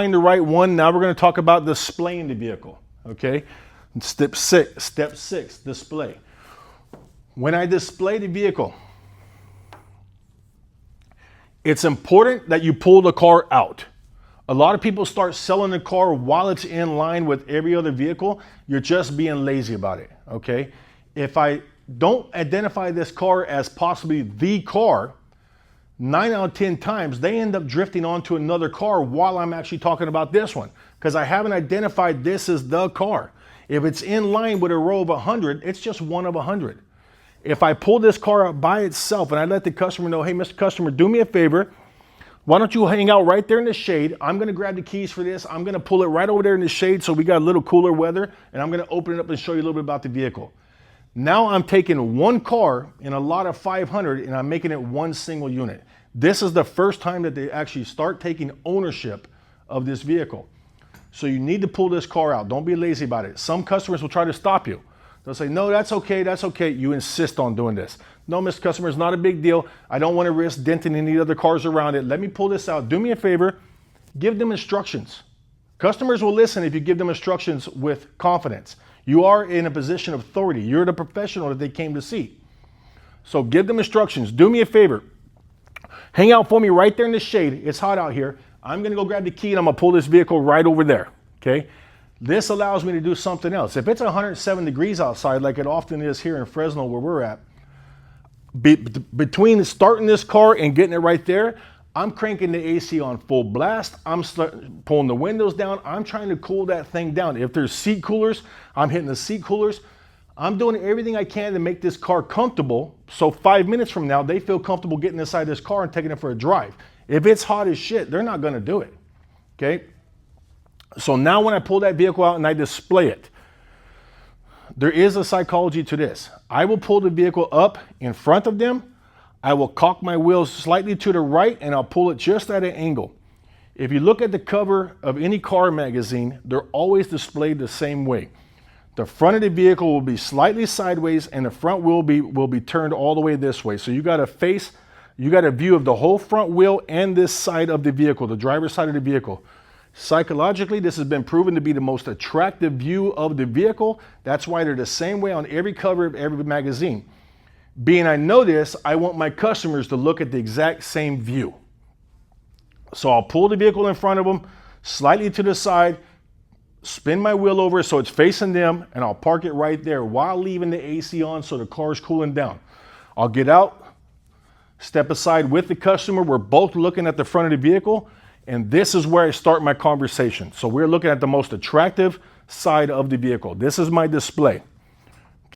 Find the right one. Now we're going to talk about displaying the vehicle. Okay. Step six, display. When I display the vehicle, it's important that you pull the car out. A lot of people start selling the car while it's in line with every other vehicle. You're just being lazy about it, okay? If I don't identify this car as possibly the car, 9 out of 10 times, they end up drifting onto another car while I'm actually talking about this one, because I haven't identified this as the car. If it's in line with a row of 100, it's just one of 100. If I pull this car out by itself and I let the customer know, hey, Mr. Customer, do me a favor. Why don't you hang out right there in the shade? I'm going to grab the keys for this. I'm going to pull it right over there in the shade so we got a little cooler weather, and I'm going to open it up and show you a little bit about the vehicle. Now I'm taking one car in a lot of 500 and I'm making it one single unit. This is the first time that they actually start taking ownership of this vehicle. So you need to pull this car out. Don't be lazy about it. Some customers will try to stop you. They'll say, no, that's okay, that's okay. You insist on doing this. No, Mr. Customer, it's not a big deal. I don't want to risk denting any other cars around it. Let me pull this out. Do me a favor, give them instructions. Customers will listen if you give them instructions with confidence. You are in a position of authority. You're the professional that they came to see. So give them instructions. Do me a favor. Hang out for me right there in the shade. It's hot out here. I'm going to go grab the key and I'm going to pull this vehicle right over there. Okay? This allows me to do something else. If it's 107 degrees outside, like it often is here in Fresno where we're at, between starting this car and getting it right there, I'm cranking the AC on full blast. I'm pulling the windows down. I'm trying to cool that thing down. If there's seat coolers, I'm hitting the seat coolers. I'm doing everything I can to make this car comfortable. So 5 minutes from now, they feel comfortable getting inside this car and taking it for a drive. If it's hot as shit, they're not going to do it. Okay? So now when I pull that vehicle out and I display it, there is a psychology to this. I will pull the vehicle up in front of them. I will cock my wheels slightly to the right and I'll pull it just at an angle. If you look at the cover of any car magazine, they're always displayed the same way. The front of the vehicle will be slightly sideways and the front wheel will be turned all the way this way. So you got a view of the whole front wheel and this side of the vehicle, the driver's side of the vehicle. Psychologically, this has been proven to be the most attractive view of the vehicle. That's why they're the same way on every cover of every magazine. Being I know this, I want my customers to look at the exact same view. So I'll pull the vehicle in front of them, slightly to the side, spin my wheel over so it's facing them, and I'll park it right there while leaving the AC on so the car's cooling down. I'll get out, step aside with the customer. We're both looking at the front of the vehicle. And this is where I start my conversation. So we're looking at the most attractive side of the vehicle. This is my display.